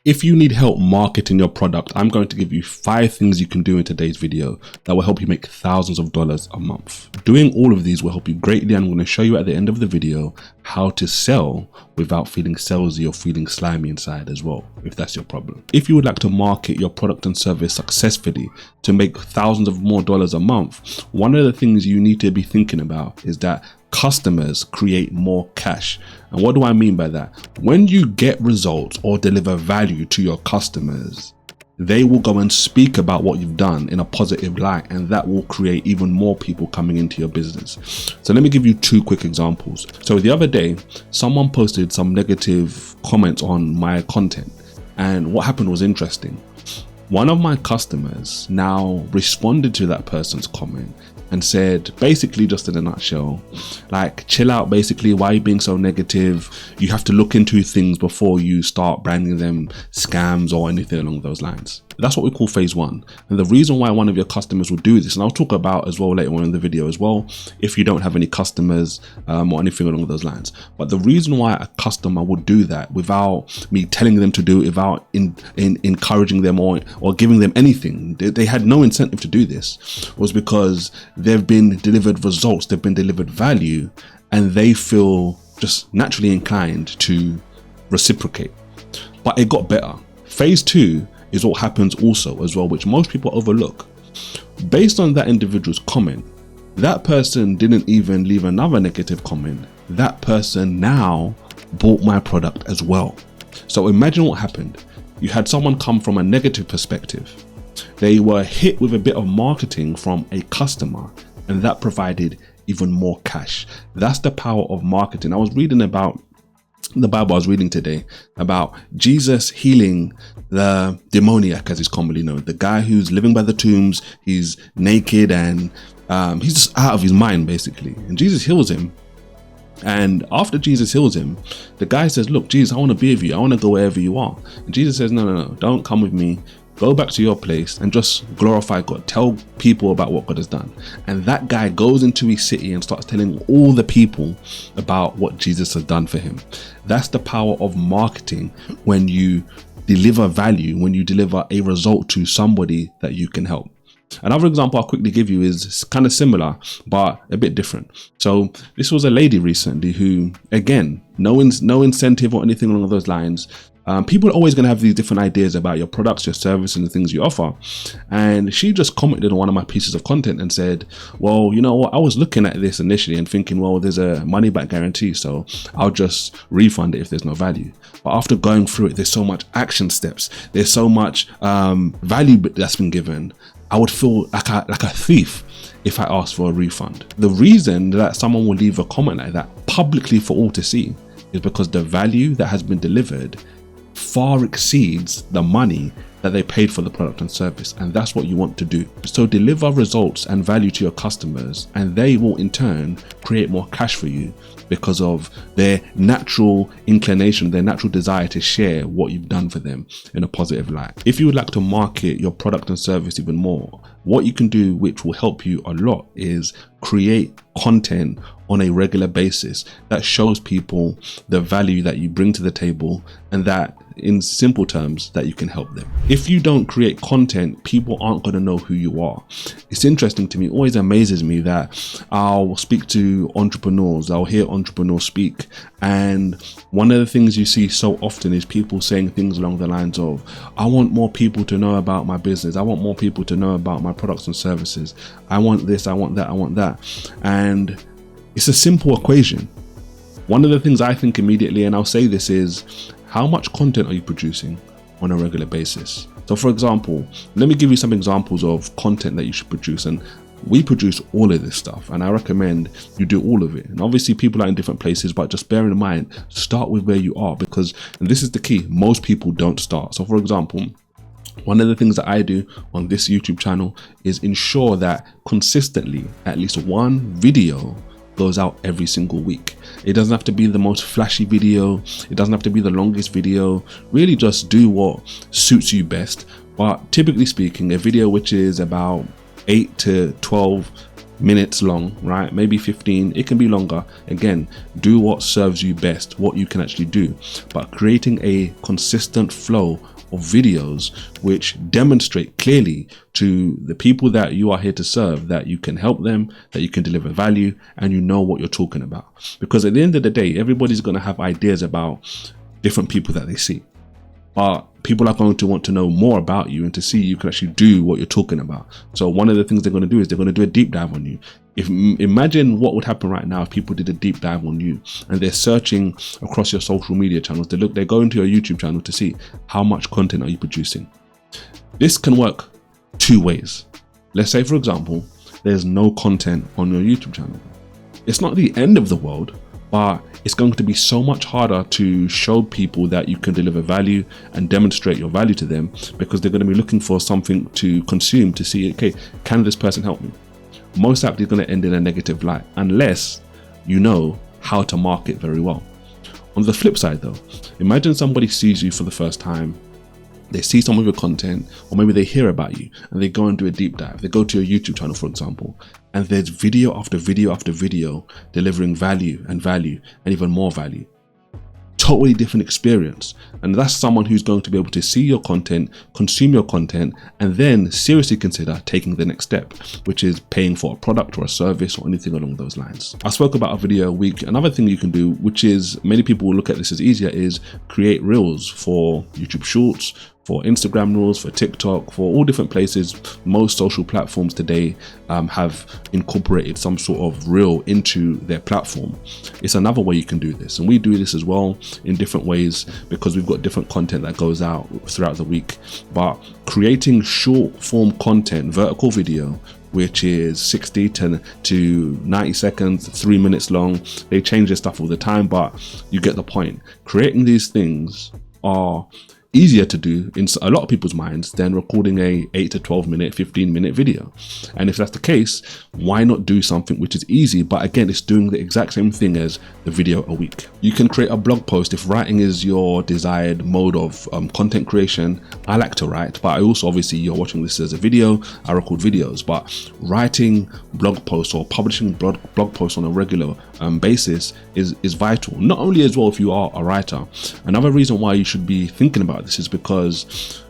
If you need help marketing your product, I'm going to give you 5 things you can do in today's video that will help you make thousands of dollars a month. Doing all of these will help you greatly. I'm going to show you at the end of the video how to sell without feeling salesy or feeling slimy inside as well, if that's your problem. If you would like to market your product and service successfully to make thousands of more dollars a month, one of the things you need to be thinking about is that customers create more cash. And what do I mean by that? When you get results or deliver value to your customers, they will go and speak about what you've done in a positive light, and that will create even more people coming into your business. So let me give you 2 quick examples. So the other day, someone posted some negative comments on my content, and what happened was interesting. One of my customers now responded to that person's comment and said, basically, just in a nutshell, like, chill out, basically, why are you being so negative? You have to look into things before you start branding them scams or anything along those lines. That's what we call phase 1. And the reason why one of your customers will do this, and I'll talk about as well later on in the video as well, if you don't have any customers or anything along those lines. But the reason why a customer would do that without me telling them to do it, without encouraging them or giving them anything, they had no incentive to do this, was because they've been delivered results, they've been delivered value, and they feel just naturally inclined to reciprocate. But it got better. Phase 2 is what happens also as well, which most people overlook. Based on that individual's comment, that person didn't even leave another negative comment. That person now bought my product as well. So imagine what happened. You had someone come from a negative perspective. They were hit with a bit of marketing from a customer, and that provided even more cash. That's the power of marketing. I was reading about the Bible I was reading today about Jesus healing the demoniac, as he's commonly known, the guy who's living by the tombs. He's naked and he's just out of his mind, basically. And Jesus heals him. And after Jesus heals him, the guy says, look, Jesus, I want to be with you. I want to go wherever you are. And Jesus says, no, don't come with me. Go back to your place and just glorify God. Tell people about what God has done. And that guy goes into his city and starts telling all the people about what Jesus has done for him. That's the power of marketing, when you deliver value, when you deliver a result to somebody that you can help. Another example I'll quickly give you is kind of similar, but a bit different. So this was a lady recently who, again, no incentive or anything along those lines. People are always going to have these different ideas about your products, your service, and the things you offer. And she just commented on one of my pieces of content and said, well, you know what? I was looking at this initially and thinking, well, there's a money back guarantee, so I'll just refund it if there's no value. But after going through it, there's so much action steps. There's so much value that's been given. I would feel like a thief if I asked for a refund. The reason that someone will leave a comment like that publicly for all to see is because the value that has been delivered far exceeds the money that they paid for the product and service. And that's what you want to do. So deliver results and value to your customers, and they will in turn create more cash for you because of their natural inclination, their natural desire to share what you've done for them in a positive light. If you would like to market your product and service even more, what you can do, which will help you a lot, is create content on a regular basis that shows people the value that you bring to the table, and that, in simple terms, that you can help them. If you don't create content, people aren't going to know who you are. It's interesting to me, it always amazes me that I'll speak to entrepreneurs, I'll hear entrepreneurs speak, and one of the things you see so often is people saying things along the lines of, I want more people to know about my business, I want more people to know about my products and services, I want this, I want that, I want that. And it's a simple equation. One of the things I think immediately, and I'll say this, is how much content are you producing on a regular basis? So for example, let me give you some examples of content that you should produce. And we produce all of this stuff, and I recommend you do all of it. And obviously people are in different places, but just bear in mind, start with where you are, because, and this is the key, most people don't start. So for example, one of the things that I do on this YouTube channel is ensure that consistently at least one video goes out every single week. It doesn't have to be the most flashy video. It doesn't have to be the longest video. Really just do what suits you best. But typically speaking, a video which is about 8 to 12 minutes long, right? Maybe 15, it can be longer. Again, do what serves you best, what you can actually do. But creating a consistent flow of videos which demonstrate clearly to the people that you are here to serve that you can help them, that you can deliver value, and you know what you're talking about. Because at the end of the day, everybody's going to have ideas about different people that they see, but people are going to want to know more about you and to see you can actually do what you're talking about. So one of the things they're going to do is they're going to do a deep dive on you. Imagine what would happen right now if people did a deep dive on you and they're searching across your social media channels. They go into your YouTube channel to see how much content are you producing. This can work two ways. Let's say, for example, there's no content on your YouTube channel. It's not the end of the world, but it's going to be so much harder to show people that you can deliver value and demonstrate your value to them, because they're going to be looking for something to consume to see, okay, can this person help me? Most likely going to end in a negative light unless you know how to market very well. On the flip side though, imagine somebody sees you for the first time. They see some of your content, or maybe they hear about you and they go and do a deep dive. They go to your YouTube channel, for example, and there's video after video after video delivering value and even more value. Totally different experience. And that's someone who's going to be able to see your content, consume your content, and then seriously consider taking the next step, which is paying for a product or a service or anything along those lines. I spoke about a video a week. Another thing you can do, which is many people will look at this as easier, is create reels for YouTube Shorts, for Instagram Reels, for TikTok, for all different places. Most social platforms today have incorporated some sort of reel into their platform. It's another way you can do this. And we do this as well in different ways because we've got different content that goes out throughout the week. But creating short form content, vertical video, which is 60 to 90 seconds, 3 minutes long. They change their stuff all the time, but you get the point. Creating these things are easier to do in a lot of people's minds than recording a 8 to 12 minute, 15-minute video. And if that's the case, why not do something which is easy, but again, it's doing the exact same thing as the video a week. You can create a blog post if writing is your desired mode of content creation. I like to write, but I also, obviously you're watching this as a video, I record videos, but writing blog posts or publishing blog posts on a regular basis is vital. Not only as well if you are a writer. Another reason why you should be thinking about this is because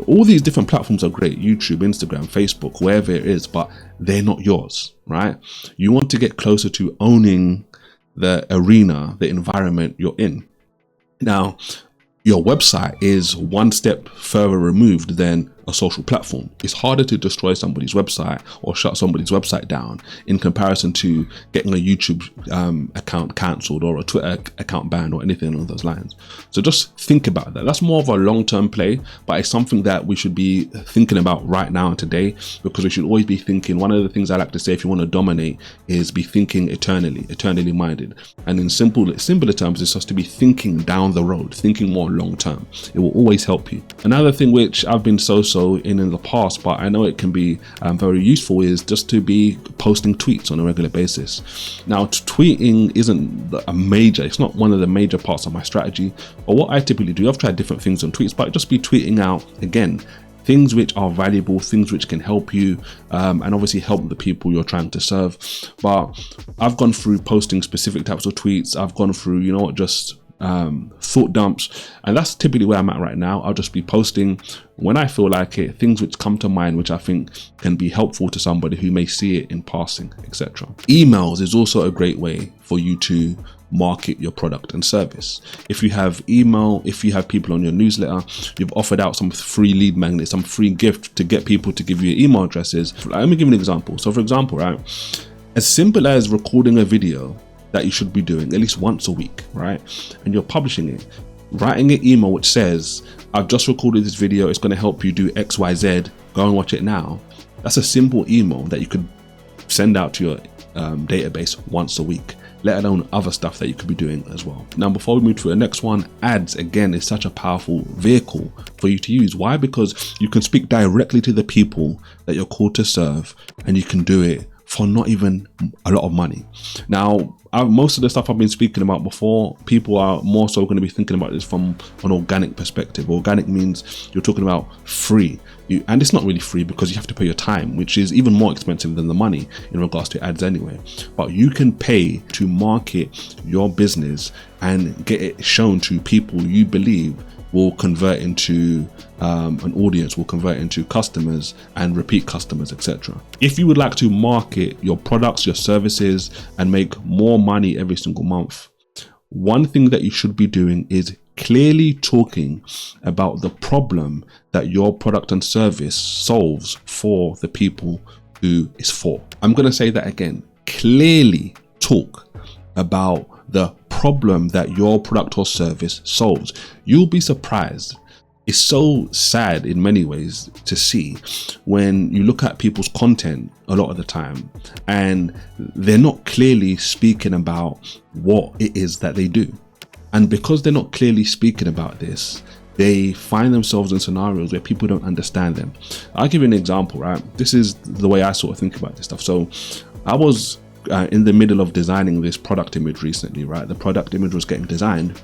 all these different platforms are great, YouTube, Instagram, Facebook, wherever it is, but they're not yours, right? You want to get closer to owning the arena, the environment you're in. Now, your website is one step further removed than a social platform. It's harder to destroy somebody's website or shut somebody's website down in comparison to getting a YouTube account cancelled or a Twitter account banned or anything along those lines. So just think about that. That's more of a long-term play, but it's something that we should be thinking about right now and today, because we should always be thinking. One of the things I like to say, if you want to dominate, is be thinking eternally minded. And in simpler terms, it's just to be thinking down the road, thinking more long-term. It will always help you. Another thing which I've been so in the past, but I know it can be very useful, is just to be posting tweets on a regular basis. Now, tweeting isn't it's not one of the major parts of my strategy, but what I typically do, I've tried different things on tweets, but just be tweeting out, again, things which are valuable, things which can help you, and obviously help the people you're trying to serve. But I've gone through posting specific types of tweets. I've gone through, just thought dumps, and that's typically where I'm at right now. I'll just be posting when I feel like it, things which come to mind which I think can be helpful to somebody who may see it in passing, etc. Emails is also a great way for you to market your product and service. If you have email, if you have people on your newsletter, you've offered out some free lead magnets, some free gift to get people to give you email addresses. Let me give you an example. So for example, right, as simple as recording a video that you should be doing at least once a week, right? And you're publishing it, writing an email which says, I've just recorded this video, it's going to help you do XYZ, go and watch it now. That's a simple email that you could send out to your database once a week, let alone other stuff that you could be doing as well. Now, before we move to the next one, ads, again, is such a powerful vehicle for you to use. Why? Because you can speak directly to the people that you're called to serve, and you can do it for not even a lot of money. Now, most of the stuff I've been speaking about before, people are more so going to be thinking about this from an organic perspective. Organic means you're talking about free. And it's not really free because you have to pay your time, which is even more expensive than the money in regards to ads anyway. But you can pay to market your business and get it shown to people you believe will convert into an audience, will convert into customers and repeat customers, etc. If you would like to market your products, your services, and make more money every single month, one thing that you should be doing is clearly talking about the problem that your product and service solves for the people who it's for. I'm going to say that again. Clearly talk about the problem that your product or service solves. You'll be surprised. It's so sad in many ways to see when you look at people's content a lot of the time and they're not clearly speaking about what it is that they do. And because they're not clearly speaking about this, they find themselves in scenarios where people don't understand them. I'll give you an example, right? This is the way I sort of think about this stuff. So I was in the middle of designing this product image recently, right? The product image was getting designed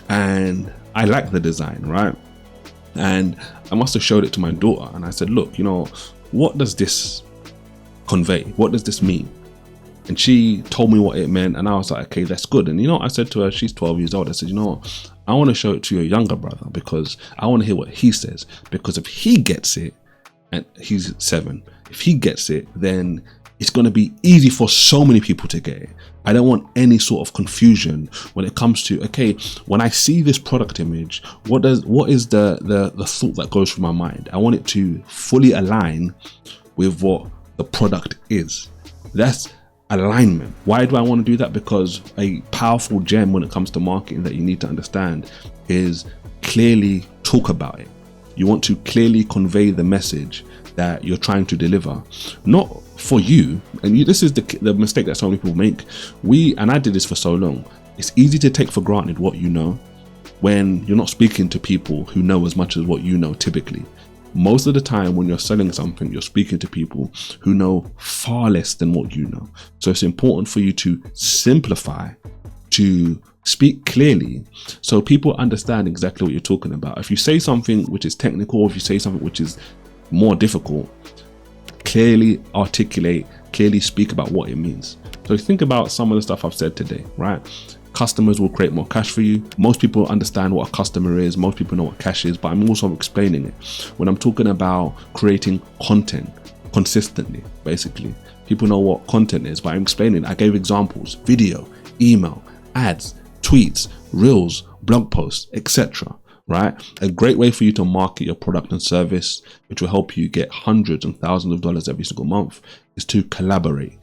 and I liked the design, right? And I must have showed it to my daughter and I said, look, what does this convey? What does this mean? And she told me what it meant and I was like, okay, that's good. And I said to her, she's 12 years old. I said, I want to show it to your younger brother because I want to hear what he says, because if he gets it, and he's 7, if he gets it, then it's going to be easy for so many people to get it. I don't want any sort of confusion when it comes to, okay, when I see this product image, what is the thought that goes through my mind? I want it to fully align with what the product is. That's alignment. Why do I want to do that? Because a powerful gem when it comes to marketing that you need to understand is clearly talk about it. You want to clearly convey the message that you're trying to deliver, not for you. And this is the mistake that so many people make. And I did this for so long. It's easy to take for granted what you know when you're not speaking to people who know as much as what you know typically. Most of the time when you're selling something, you're speaking to people who know far less than what you know. So it's important for you to simplify, to speak clearly so people understand exactly what you're talking about. If you say something which is technical, or if you say something which is more difficult, clearly articulate, clearly speak about what it means. So think about some of the stuff I've said today, right? Customers will create more cash for you. Most people understand what a customer is. Most people know what cash is, but I'm also explaining it. When I'm talking about creating content consistently, basically, people know what content is, but I'm explaining. I gave examples: video, email, ads, tweets, reels, blog posts, etc. Right? A great way for you to market your product and service, which will help you get hundreds and thousands of dollars every single month, is to collaborate.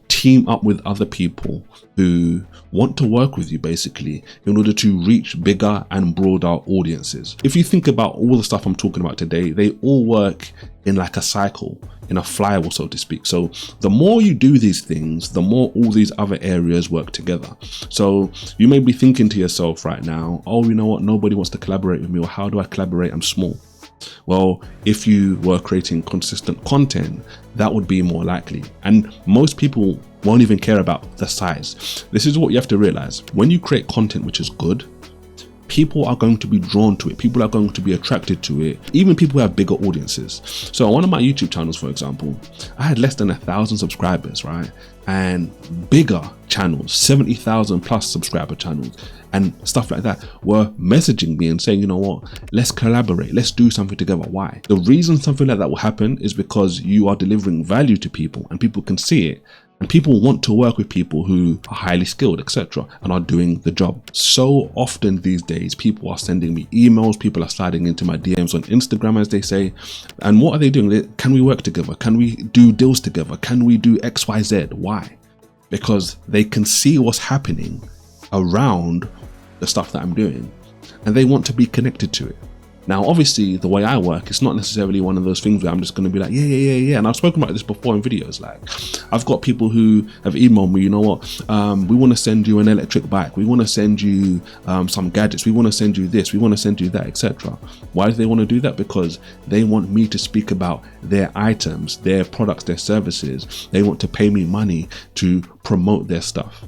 Team up with other people who want to work with you, basically, in order to reach bigger and broader audiences. If you think about all the stuff I'm talking about today, they all work in like a cycle, in a flywheel, so to speak. So the more you do these things, the more all these other areas work together. So you may be thinking to yourself right now, oh, you know what? Nobody wants to collaborate with me, or how do I collaborate? I'm small. Well, if you were creating consistent content, that would be more likely. And most people won't even care about the size. This is what you have to realize. When you create content which is good, people are going to be drawn to it. People are going to be attracted to it. Even people who have bigger audiences. So on one of my YouTube channels, for example, I had less than 1,000 subscribers, right? And bigger channels, 70,000 plus subscriber channels and stuff like that, were messaging me and saying, you know what, let's collaborate, let's do something together. Why? The reason something like that will happen is because you are delivering value to people and people can see it. And people want to work with people who are highly skilled, etc., and are doing the job. So often these days, people are sending me emails, people are sliding into my DMs on Instagram, as they say. And what are they doing? Can we work together? Can we do deals together? Can we do X, Y, Z? Why? Because they can see what's happening around the stuff that I'm doing and they want to be connected to it. Now, obviously, the way I work, it's not necessarily one of those things where I'm just going to be like, yeah. And I've spoken about this before in videos. Like, I've got people who have emailed me, you know what, we want to send you an electric bike. We want to send you some gadgets. We want to send you this. We want to send you that, etc. Why do they want to do that? Because they want me to speak about their items, their products, their services. They want to pay me money to promote their stuff.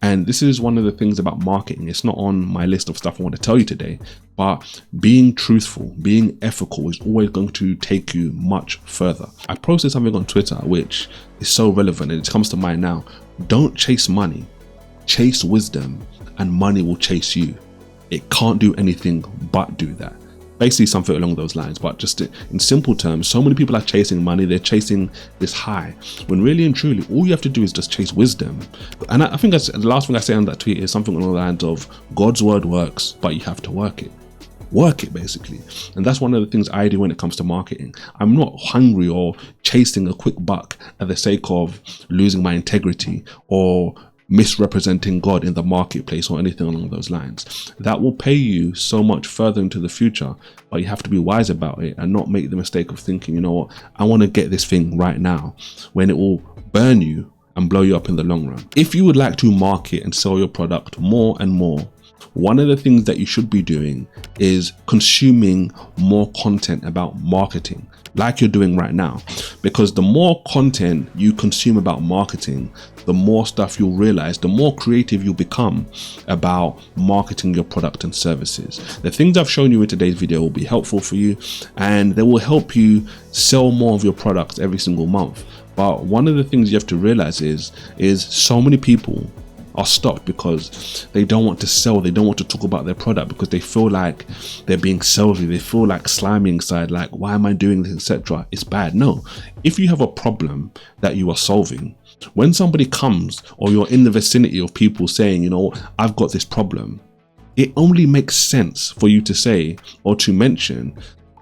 And this is one of the things about marketing. It's not on my list of stuff I want to tell you today, but being truthful, being ethical is always going to take you much further. I posted something on Twitter which is so relevant and it comes to mind now. Don't chase money, chase wisdom, and money will chase you. it can't do anything but do that. Basically something along those lines. But just in simple terms, so many people are chasing money, they're chasing this high, when really and truly all you have to do is just chase wisdom. And I think that's the last thing I say on that tweet is something along the lines of, God's word works, but you have to work it basically. And that's one of the things I do when it comes to marketing. I'm not hungry or chasing a quick buck at the sake of losing my integrity or misrepresenting God in the marketplace or anything along those lines. That will pay you so much further into the future, but you have to be wise about it and not make the mistake of thinking, you know what, I want to get this thing right now, when it will burn you and blow you up in the long run. If you would like to market and sell your product more and more, one of the things that you should be doing is consuming more content about marketing, like you're doing right now. Because the more content you consume about marketing, the more stuff you'll realize, the more creative you'll become about marketing your product and services. The things I've shown you in today's video will be helpful for you, and they will help you sell more of your products every single month. But one of the things you have to realize is so many people are stopped because they don't want to sell, they don't want to talk about their product because they feel like they're being salesy, they feel like slimy inside, like, why am I doing this, etc. It's bad. No, if you have a problem that you are solving, when somebody comes or you're in the vicinity of people saying, you know, I've got this problem, it only makes sense for you to say or to mention,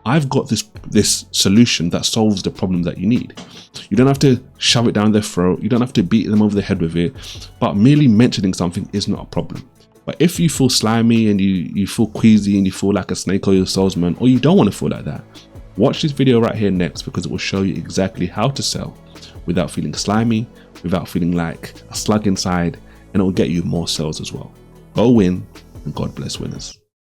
I've got this solution that solves the problem that you need. You don't have to shove it down their throat. You don't have to beat them over the head with it, but merely mentioning something is not a problem. But if you feel slimy and you feel queasy and you feel like a snake oil salesman, or you don't want to feel like that, watch this video right here next, because it will show you exactly how to sell without feeling slimy, without feeling like a slug inside, and it will get you more sales as well. Go win, and God bless winners.